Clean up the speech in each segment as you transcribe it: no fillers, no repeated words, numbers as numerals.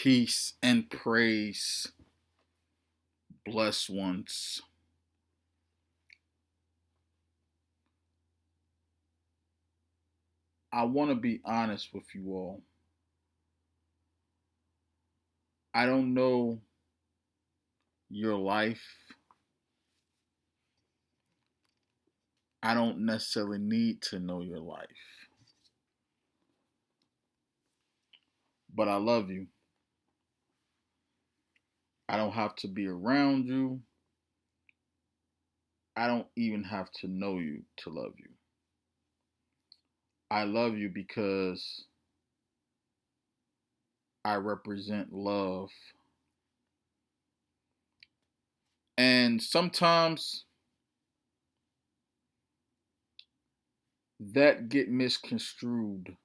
Peace and praise, blessed ones. I want to be honest with you all. I don't know your life. I don't necessarily need to know your life, but I love you. I don't have to be around you. I don't even have to know you to love you. I love you because I represent love. And sometimes that get misconstrued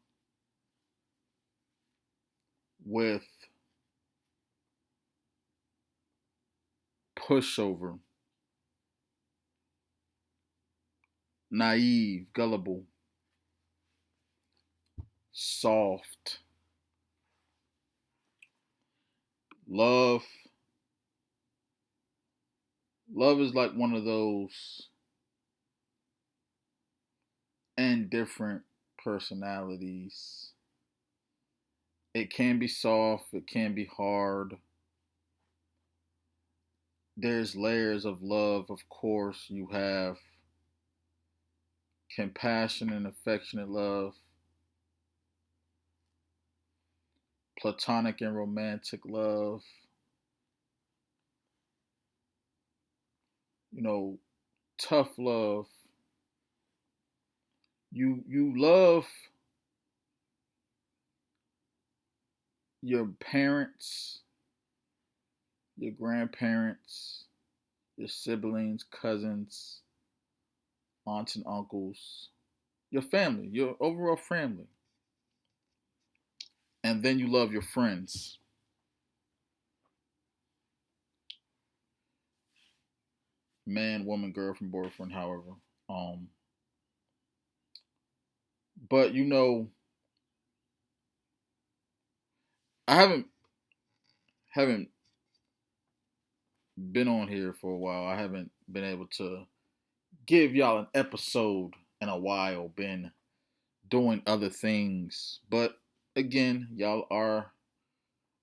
with pushover, naive, gullible, soft. Love love is like one of those indifferent personalities. It can be soft, it can be hard. There's layers of love, of course. You have compassion and affectionate love, platonic and romantic love, you know, tough love. You love your parents, your grandparents, your siblings, cousins, aunts and uncles, your family, your overall family. And then you love your friends. Man, woman, girlfriend, boyfriend, however. Um, but I haven't been on here for a while. I haven't been able to give y'all an episode in a while. Been doing other things, but again, y'all are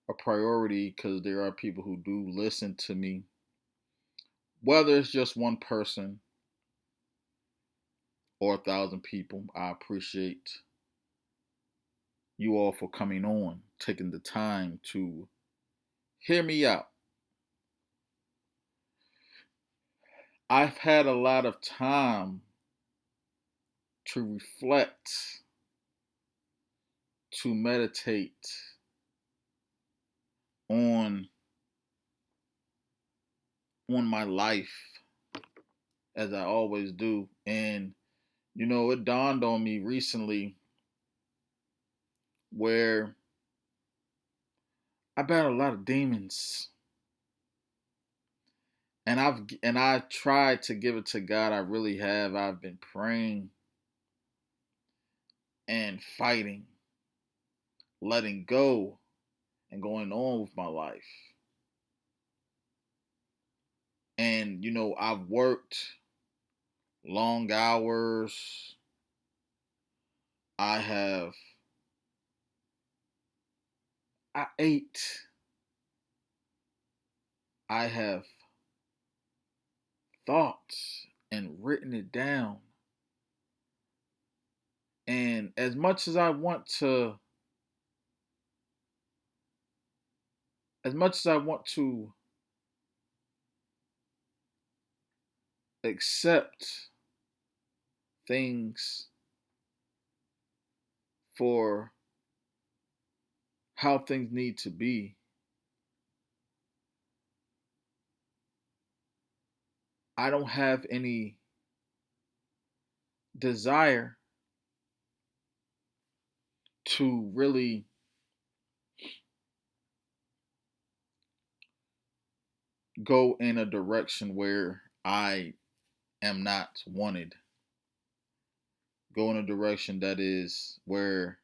a priority because there are people who do listen to me. Whether it's just one person or 1,000 people, I appreciate you all for coming on, taking the time to hear me out. I've had a lot of time to reflect, to meditate on my life as I always do. And it dawned on me recently where I battle a lot of demons. And I tried to give it to God. I really have. I've been praying and fighting, letting go and going on with my life. And I've worked long hours. I have I ate. I have thought and written it down. And as much as I want to accept things for how things need to be, I don't have any desire to really go in a direction where I am not wanted. Go in a direction that is where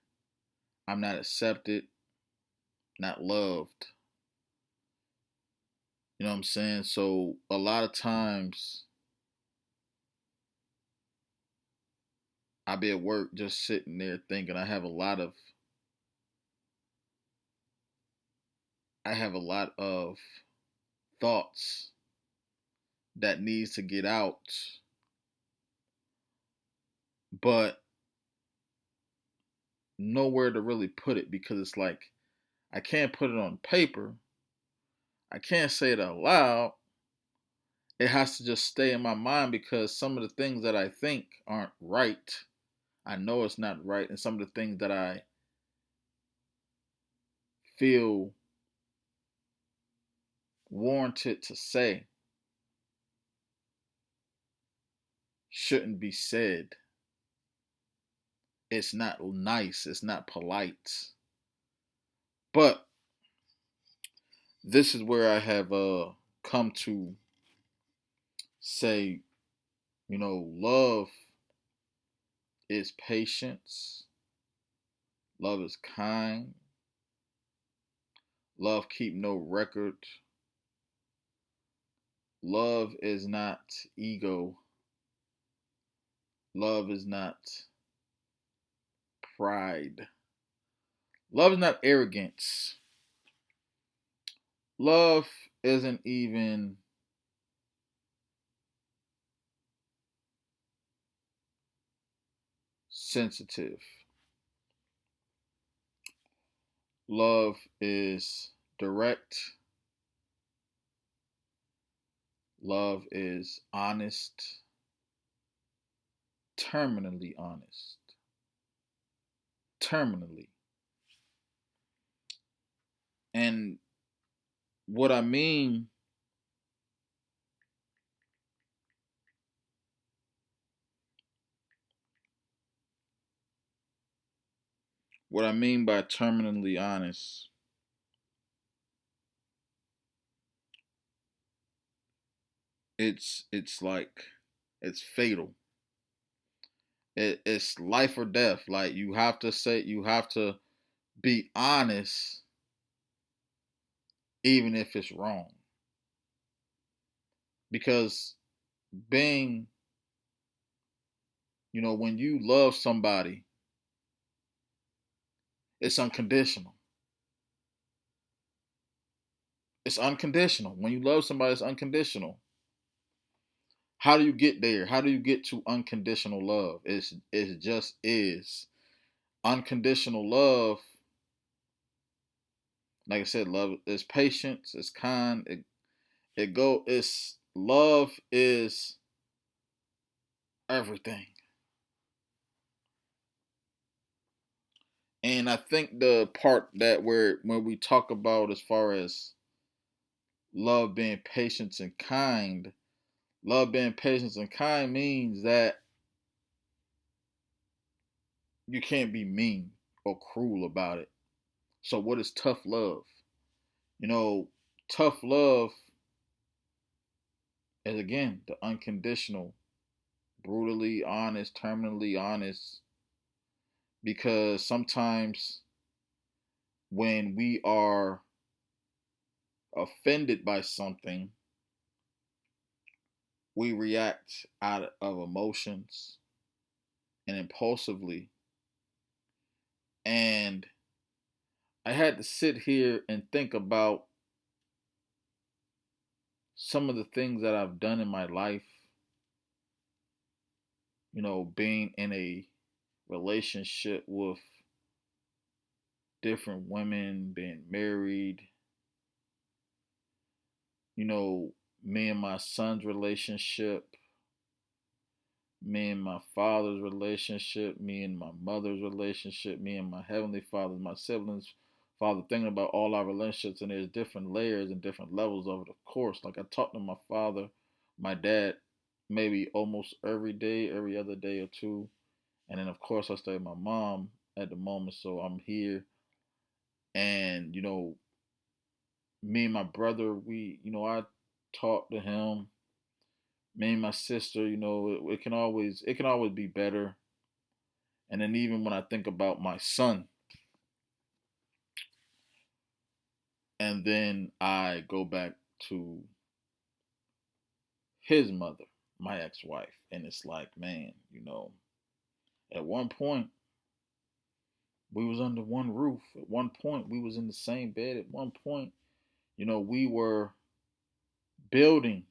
I'm not accepted, not loved. You know what I'm saying? So a lot of times I be at work just sitting there thinking I have a lot of thoughts that needs to get out, but nowhere to really put it because it's like I can't put it on paper. I can't say it out loud. It has to just stay in my mind because some of the things that I think aren't right. I know it's not right, and some of the things that I feel warranted to say shouldn't be said. It's not nice, it's not polite. But this is where I have come to say, love is patience, love is kind, love keep no record, love is not ego, love is not pride, love is not arrogance, love isn't even sensitive. Love is direct. Love is honest, terminally honest. Terminally. And what I mean, what I mean by terminally honest, it's like it's fatal. It's life or death. Like you have to be honest even if it's wrong. Because being, when you love somebody, it's unconditional. It's unconditional. When you love somebody, it's unconditional. How do you get there? How do you get to unconditional love? It just is. Unconditional love, like I said, love is patience, it's kind, it's love is everything. And I think the part that where when we talk about as far as love being patience and kind, love being patience and kind means that you can't be mean or cruel about it. So what is tough love? You know, tough love is again the unconditional, brutally honest, terminally honest, because sometimes when we are offended by something, we react out of emotions and impulsively. And I had to sit here and think about some of the things that I've done in my life, being in a relationship with different women, being married, me and my son's relationship, me and my father's relationship, me and my mother's relationship, me and my heavenly father, my siblings' father, thinking about all our relationships, and there's different layers and different levels of it, of course. Like I talk to my father, my dad, maybe almost every day, every other day or two. And then, of course, I stay with my mom at the moment, so I'm here. And, me and my brother, I talk to him. Me and my sister, it can always be better. And then even when I think about my son, And then I go back to his mother, my ex-wife, and it's like, man, at one point we was under one roof. At one point we was in the same bed. At one point, we were building,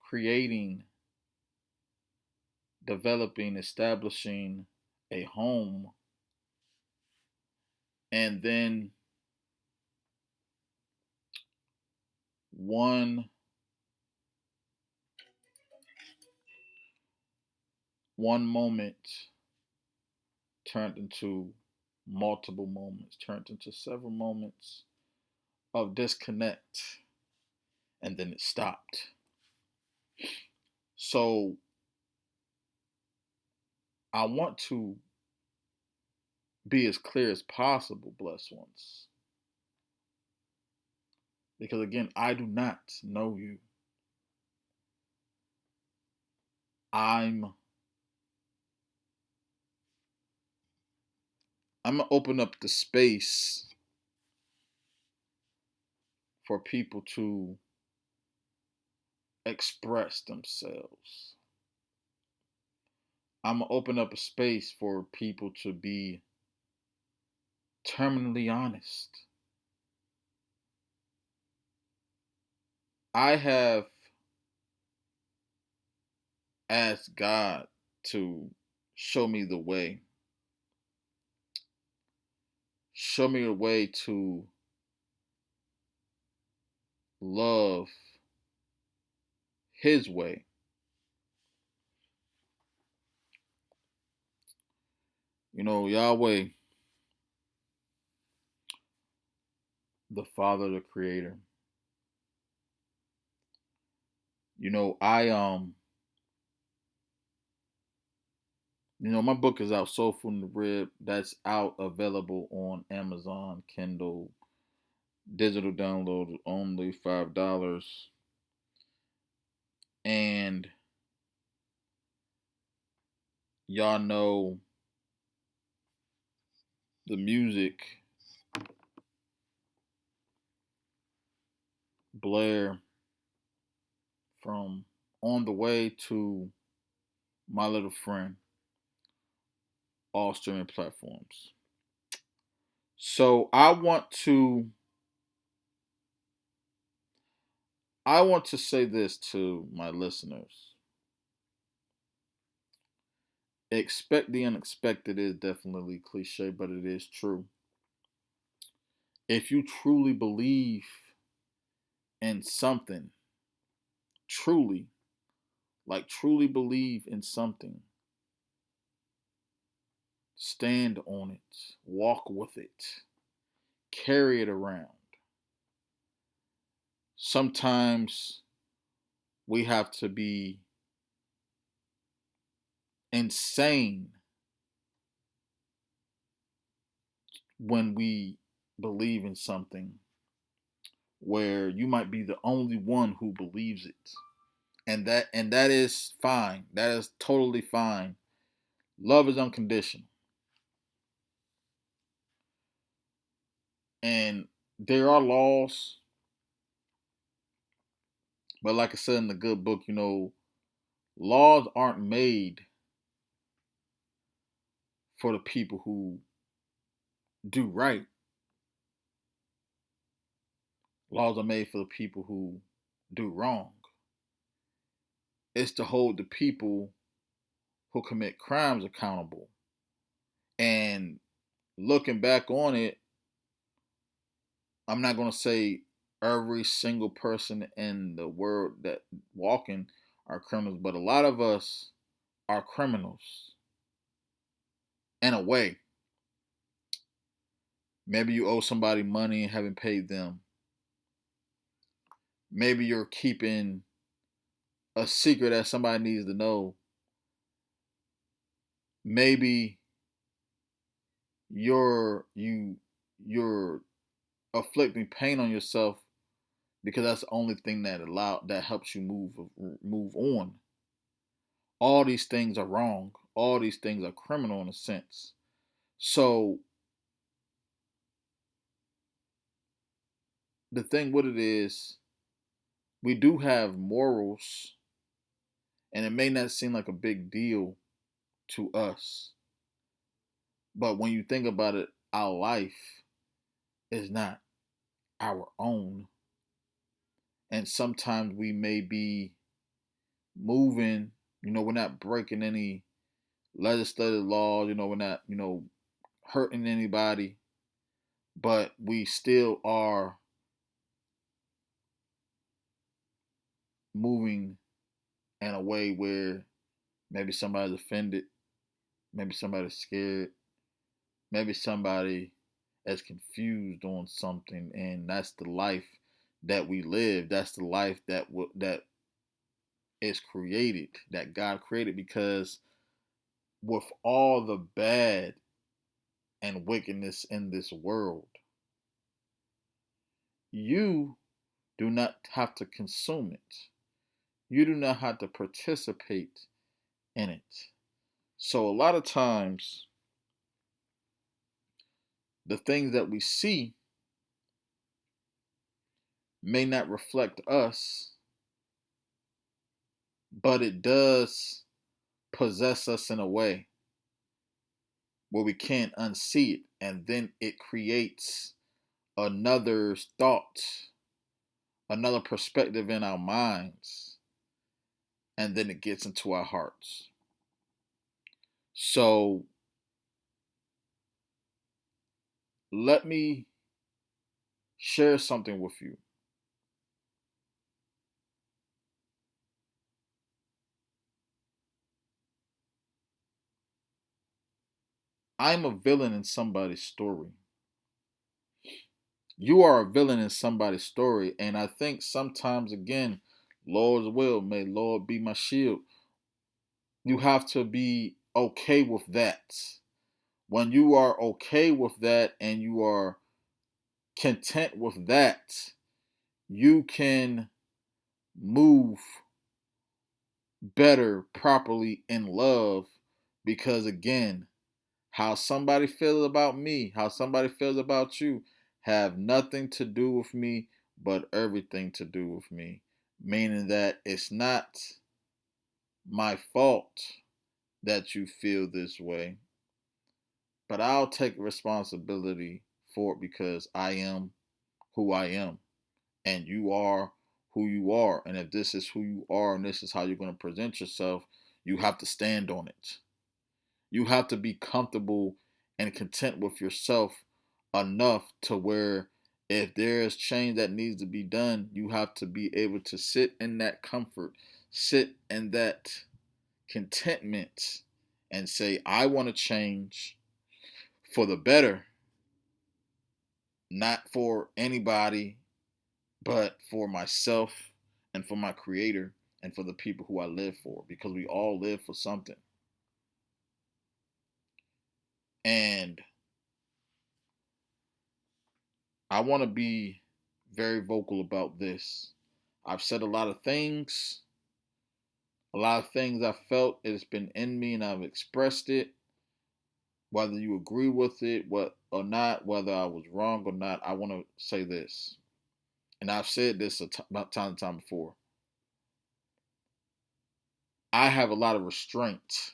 creating, developing, establishing a home. And then one one moment turned into multiple moments, turned into several moments of disconnect, and then it stopped. So I want to be as clear as possible, blessed ones, because again, I do not know you. I'm I'm gonna open up the space for people to express themselves. I'm gonna open up a space for people to be terminally honest. I have asked God to show me the way. Show me a way to love His way. Yahweh, the Father, the Creator. I my book is out, Soul from the Rib. That's out, available on Amazon, Kindle, digital download, only $5. And y'all know the music, Blair, from On the Way to My Little Friend, all streaming platforms. So I want to say this to my listeners. Expect the unexpected is definitely cliche, but it is true. If you truly believe in something, truly, like truly believe in something, stand on it, walk with it, carry it around. Sometimes we have to be insane when we believe in something where you might be the only one who believes it. And that is fine. That is totally fine. Love is unconditional. And there are laws, but like I said in the good book, laws aren't made for the people who do right. Laws are made for the people who do wrong. It's to hold the people who commit crimes accountable. And looking back on it, I'm not going to say every single person in the world that walking are criminals, but a lot of us are criminals in a way. Maybe you owe somebody money and haven't paid them. Maybe you're keeping a secret that somebody needs to know. Maybe you're afflicting pain on yourself because that's the only thing that helps you move on. All these things are wrong. All these things are criminal in a sense. So the thing with it is, we do have morals, and it may not seem like a big deal to us, but when you think about it, our life is not our own. And sometimes we may be moving, we're not breaking any legislative laws, we're not, hurting anybody, but we still are moving in a way where maybe somebody's offended, maybe somebody's scared, maybe somebody is confused on something, and that's the life that we live. That's the life that is created, that God created, because with all the bad and wickedness in this world, you do not have to consume it. You do not have to participate in it. So a lot of times, the things that we see may not reflect us, but it does possess us in a way where we can't unsee it. And then it creates another thought, another perspective in our minds, and then it gets into our hearts. So let me share something with you. I'm a villain in somebody's story. You are a villain in somebody's story. And I think sometimes, again, Lord's will, may Lord be my shield. You have to be okay with that. When you are okay with that and you are content with that, you can move better, properly in love. Because again, how somebody feels about me, how somebody feels about you, have nothing to do with me, but everything to do with me. Meaning that it's not my fault that you feel this way, but I'll take responsibility for it because I am who I am, and you are who you are. And if this is who you are and this is how you're going to present yourself, you have to stand on it. You have to be comfortable and content with yourself enough to where if there is change that needs to be done, you have to be able to sit in that comfort, sit in that contentment, and say, I want to change for the better, not for anybody, but for myself and for my creator and for the people who I live for, because we all live for something. And I want to be very vocal about this. I've said a lot of things I felt, it's been in me and I've expressed it. Whether you agree with it or not, whether I was wrong or not, I want to say this. And I've said this about time and time before. I have a lot of restraint.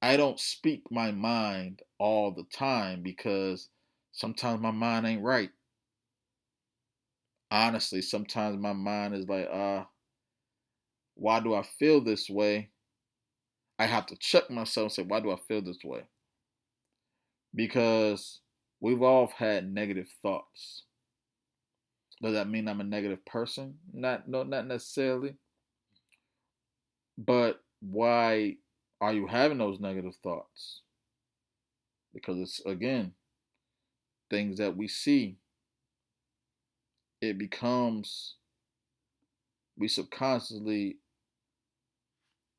I don't speak my mind all the time because sometimes my mind ain't right. Honestly, sometimes my mind is like, why do I feel this way? I have to check myself and say, why do I feel this way? Because we've all had negative thoughts. Does that mean I'm a negative person? Not no, not necessarily. But why are you having those negative thoughts? Because it's again things that we see. It becomes we subconsciously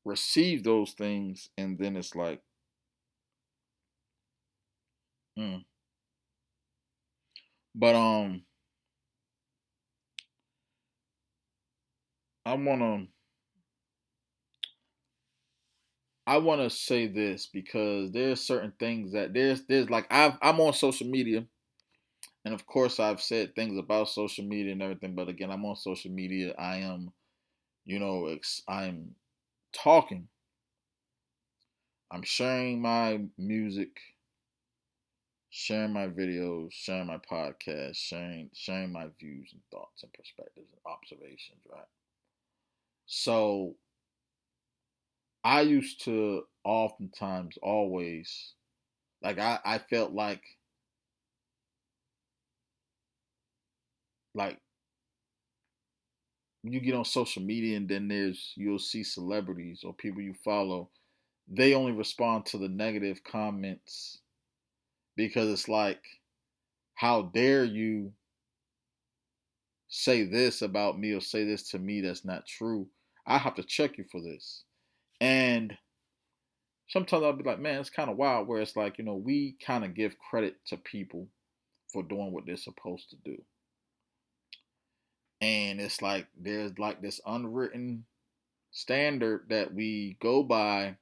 receive those things, and then it's like, mm. But I wanna I wanna say this because there's certain things that there's like I'm on social media And of course, I've said things about social media and everything, but again, I'm on social media. I am, I'm talking. I'm sharing my music, sharing my videos, sharing my podcast, sharing my views and thoughts and perspectives and observations, right? So I used to oftentimes always I felt like you get on social media and then you'll see celebrities or people you follow, they only respond to the negative comments because it's like, how dare you say this about me or say this to me that's not true? I have to check you for this. And sometimes I'll be like, man, it's kind of wild where it's like, we kind of give credit to people for doing what they're supposed to do. And it's like there's like this unwritten standard that we go by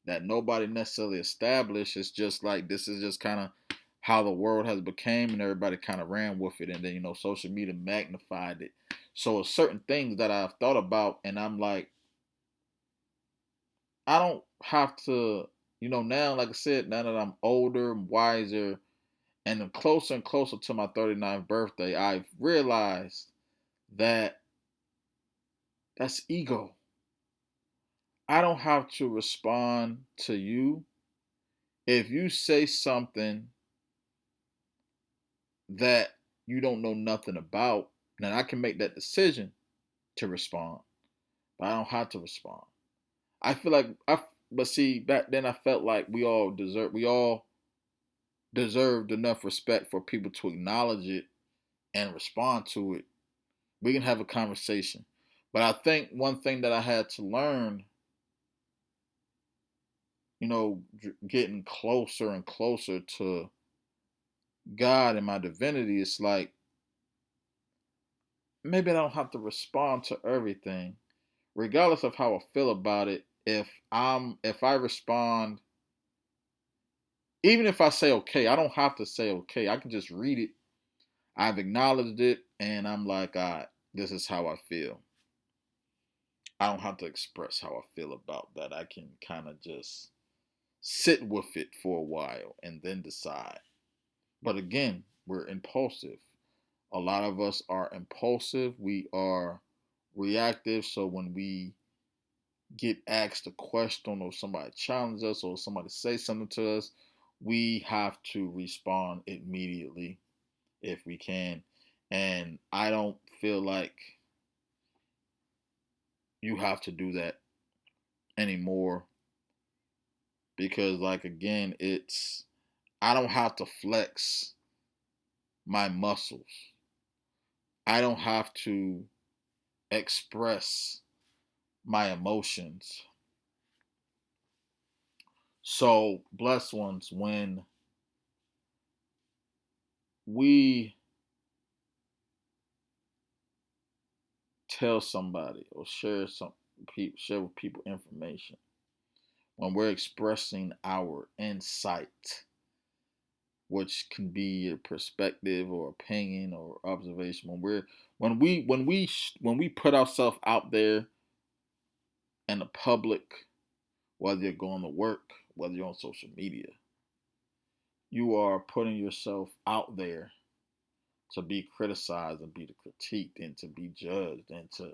that nobody necessarily established. It's just like this is just kind of how the world has become, and everybody kind of ran with it. And then social media magnified it. So it's certain things that I've thought about, and I'm like, I don't have to, now, like I said, now that I'm older, wiser, and I'm closer and closer to my 39th birthday, I've realized that that's ego. I don't have to respond to you if you say something that you don't know nothing about. Then I can make that decision to respond, but I don't have to respond. I feel like but see, back then I felt like we all deserved enough respect for people to acknowledge it and respond to it. We can have a conversation. But I think one thing that I had to learn, getting closer and closer to God and my divinity, it's like maybe I don't have to respond to everything, regardless of how I feel about it. If I respond, even if I say okay, I don't have to say okay. I can just read it. I've acknowledged it, and I'm like, all right, this is how I feel. I don't have to express how I feel about that. I can kind of just sit with it for a while and then decide. But again, we're impulsive. A lot of us are impulsive. We are reactive. So when we get asked a question or somebody challenges us or somebody says something to us, we have to respond immediately if we can. And I don't feel like you have to do that anymore because, like, again, I don't have to flex my muscles. I don't have to express my emotions. So, blessed ones, when we tell somebody or share with people information, when we're expressing our insight, which can be a perspective or opinion or observation, when we put ourselves out there in the public, whether you're going to work, whether you're on social media, you are putting yourself out there to be criticized and be critiqued and to be judged and to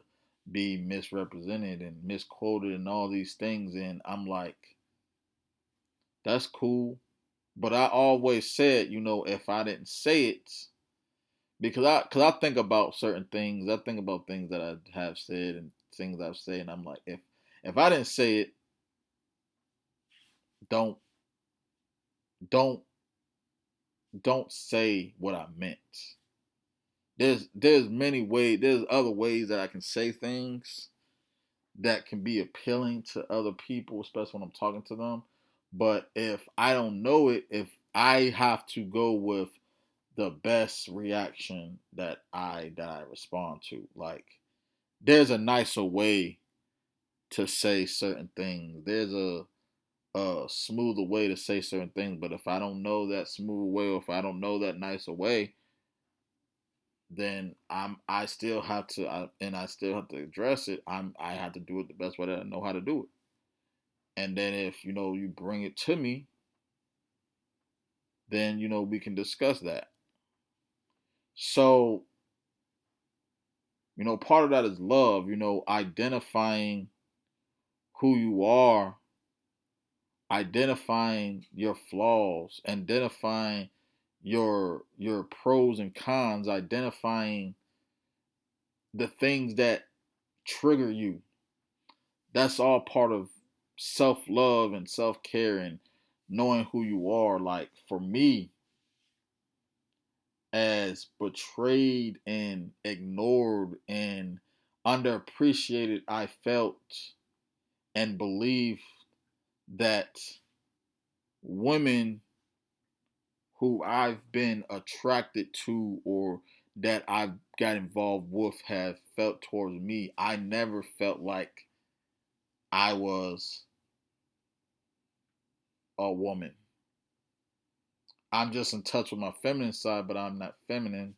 be misrepresented and misquoted and all these things. And I'm like, that's cool. But I always said, if I didn't say it, because I think about certain things. I think about things that I have said and things I've said, and I'm like, if I didn't say it, don't don't don't say what I meant. There's other ways that I can say things that can be appealing to other people, especially when I'm talking to them. But if I don't know it, if I have to go with the best reaction that I respond to, like, there's a nicer way to say certain things. There's a smoother way to say certain things. But if I don't know that smooth way, or if I don't know that nicer way, then I still have to and I still have to address it. I have to do it the best way that I know how to do it. And then if you bring it to me, then we can discuss that. So part of that is love. Identifying who you are, identifying your flaws, identifying your pros and cons, identifying the things that trigger you. That's all part of self-love and self-care and knowing who you are. Like for me, as betrayed and ignored and underappreciated I felt and believed that women who I've been attracted to or that I've got involved with have felt towards me, I never felt like I was a woman. I'm just in touch with my feminine side, but I'm not feminine.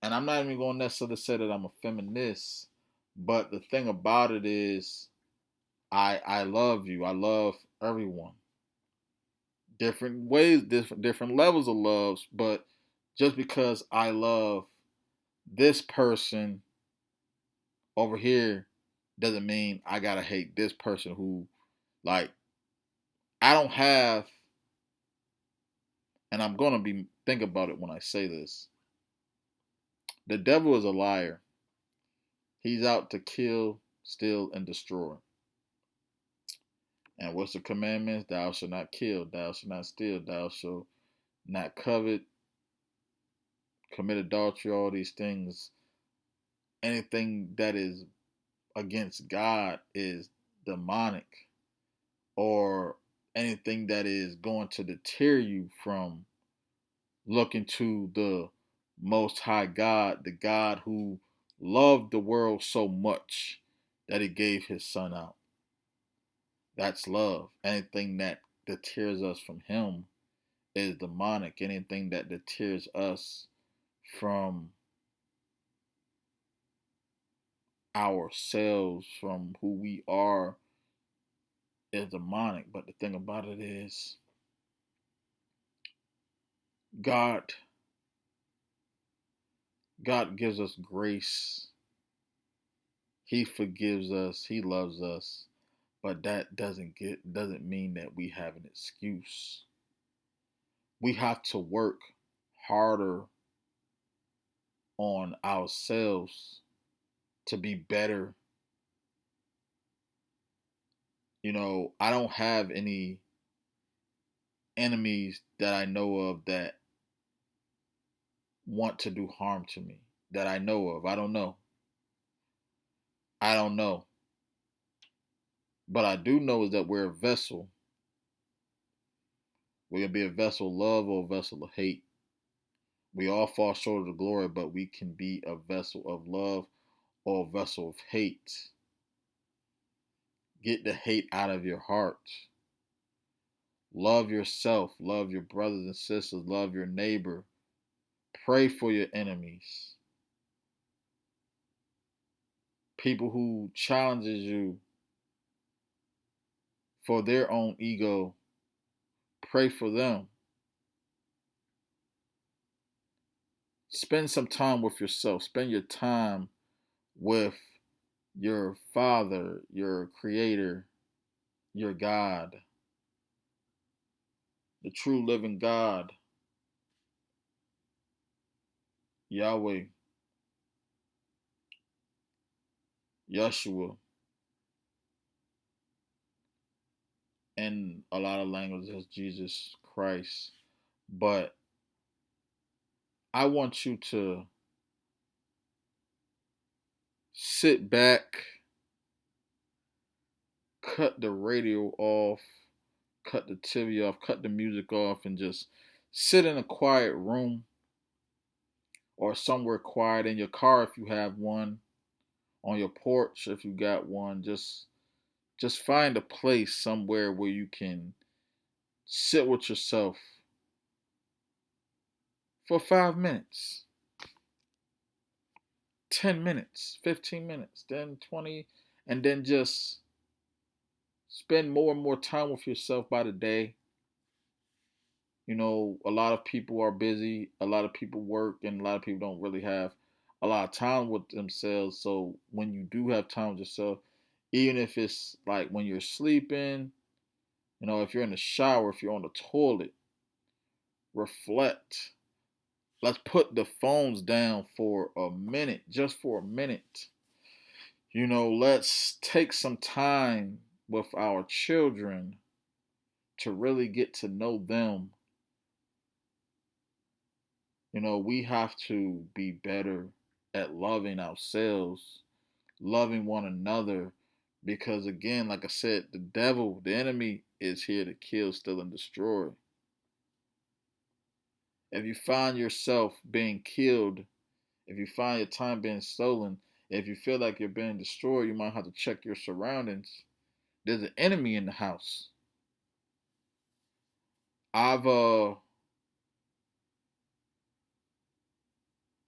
And I'm not even going to necessarily say that I'm a feminist. But the thing about it is, I love you. I love everyone. Different ways, different levels of loves. But just because I love this person over here doesn't mean I gotta hate this person who, like, I don't have. And I'm gonna be think about it when I say this. The devil is a liar. He's out to kill, steal, and destroy. And what's the commandments? Thou shalt not kill, thou shalt not steal, thou shalt not covet, commit adultery, all these things. Anything that is against God is demonic, or anything that is going to deter you from looking to the Most High God, the God who loved the world so much that he gave his son out. That's love. Anything that deters us from him is demonic. Anything that deters us from ourselves, from who we are, is demonic. But the thing about it is, God, God gives us grace. He forgives us. He loves us. But that doesn't mean that we have an excuse. We have to work harder on ourselves to be better. I don't have any enemies that I know of that want to do harm to me. That I know of. I don't know. I don't know. But I do know is that we're a vessel. We can be a vessel of love or a vessel of hate. We all fall short of the glory, but we can be a vessel of love or a vessel of hate. Get the hate out of your heart. Love yourself. Love your brothers and sisters. Love your neighbor. Pray for your enemies. People who challenges you for their own ego, pray for them. Spend some time with yourself. Spend your time with your Father, your Creator, your God, the true living God, Yahweh, Yeshua, and a lot of languages, Jesus Christ. But I want you to sit back, cut the radio off, cut the TV off, cut the music off, and just sit in a quiet room or somewhere quiet in your car if you have one, on your porch if you got one. Just find a place somewhere where you can sit with yourself for 5 minutes. 10 minutes, 15 minutes, then 20, and then just spend more and more time with yourself by the day. A lot of people are busy, a lot of people work, and a lot of people don't really have a lot of time with themselves. So when you do have time with yourself, even if it's like when you're sleeping, if you're in the shower, if you're on the toilet, reflect. Let's put the phones down for a minute, just for a minute. Let's take some time with our children to really get to know them. We have to be better at loving ourselves, loving one another, because again, like I said, the devil, the enemy, is here to kill, steal, and destroy. If you find yourself being killed, if you find your time being stolen, if you feel like you're being destroyed, you might have to check your surroundings. There's an enemy in the house. I've uh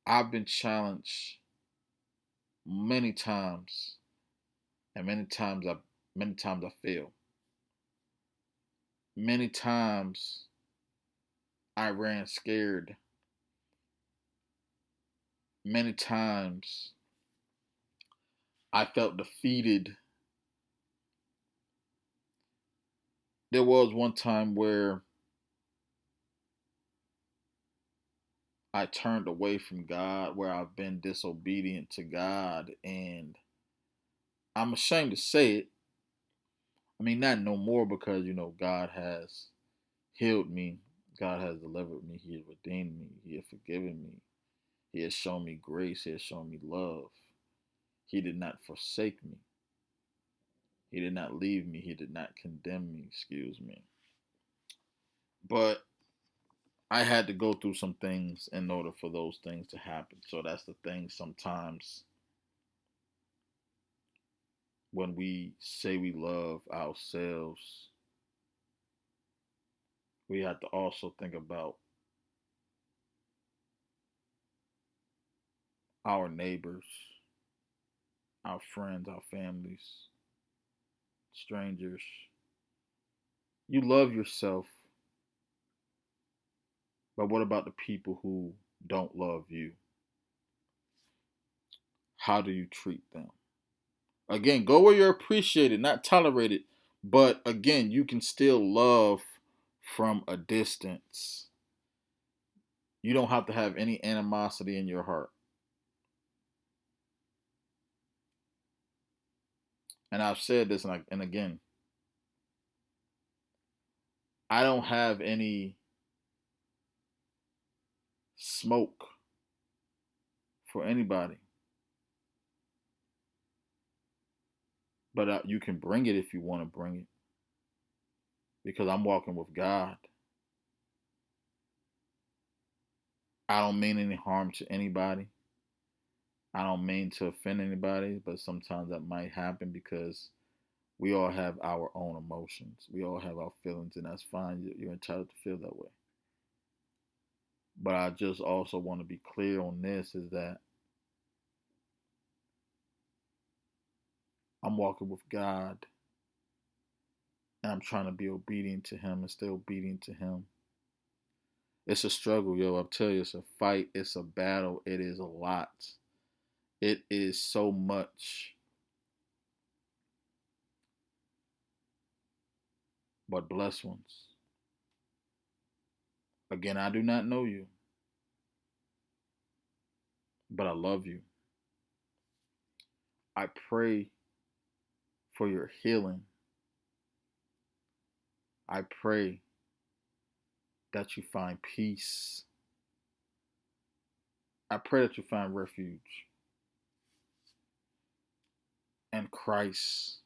I've been challenged many times, and many times I fail. Many times I ran scared. Many times I felt defeated. There was one time where I turned away from God, where I've been disobedient to God, and I'm ashamed to say it. I mean, not no more, because God has healed me. God has delivered me. He has redeemed me. He has forgiven me. He has shown me grace. He has shown me love. He did not forsake me. He did not leave me. He did not condemn me, excuse me. But I had to go through some things in order for those things to happen. So that's the thing. Sometimes when we say we love ourselves, we have to also think about our neighbors, our friends, our families, strangers. You love yourself, but what about the people who don't love you? How do you treat them? Again, go where you're appreciated, not tolerated, but again, you can still love from a distance. You don't have to have any animosity in your heart. And I've said this, and again, I don't have any smoke for anybody, but you can bring it if you want to bring it, because I'm walking with God. I don't mean any harm to anybody. I don't mean to offend anybody, but sometimes that might happen because we all have our own emotions. We all have our feelings, and that's fine. You're entitled to feel that way. But I just also want to be clear on this, is that I'm walking with God, and I'm trying to be obedient to Him and stay obedient to Him. It's a struggle, yo. I'll tell you, it's a fight. It's a battle. It is a lot. It is so much. But blessed ones. Again, I do not know you, but I love you. I pray for your healing. I pray that you find peace. I pray that you find refuge in Christ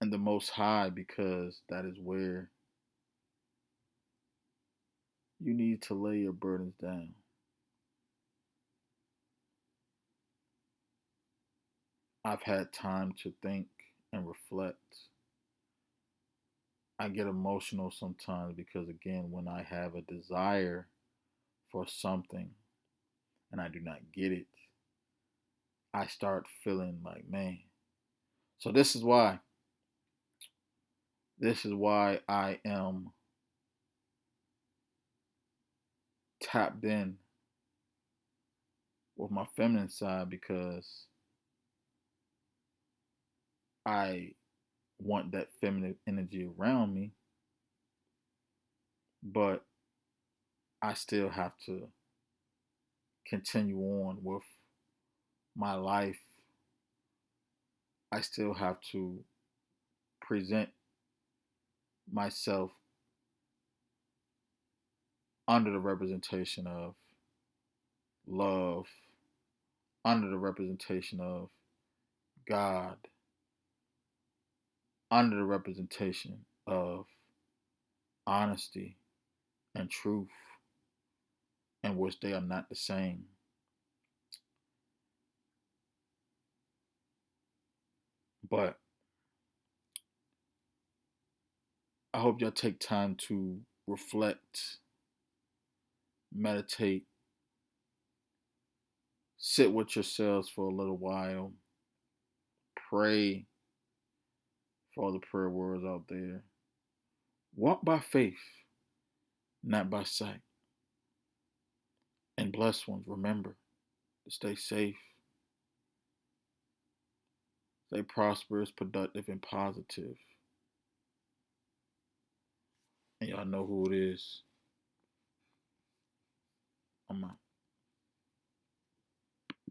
and the Most High, because that is where you need to lay your burdens down. I've had time to think and reflect. I get emotional sometimes because, again, when I have a desire for something and I do not get it, I start feeling like, man. So this is why I am tapped in with my feminine side, because I want that feminine energy around me, but I still have to continue on with my life. I still have to present myself under the representation of love, under the representation of God, under the representation of honesty and truth, in which they are not the same. But I hope y'all take time to reflect, meditate, sit with yourselves for a little while, pray for all the prayer words out there. Walk by faith, not by sight. And blessed ones, remember to stay safe, stay prosperous, productive, and positive. And y'all know who it is. I'm out.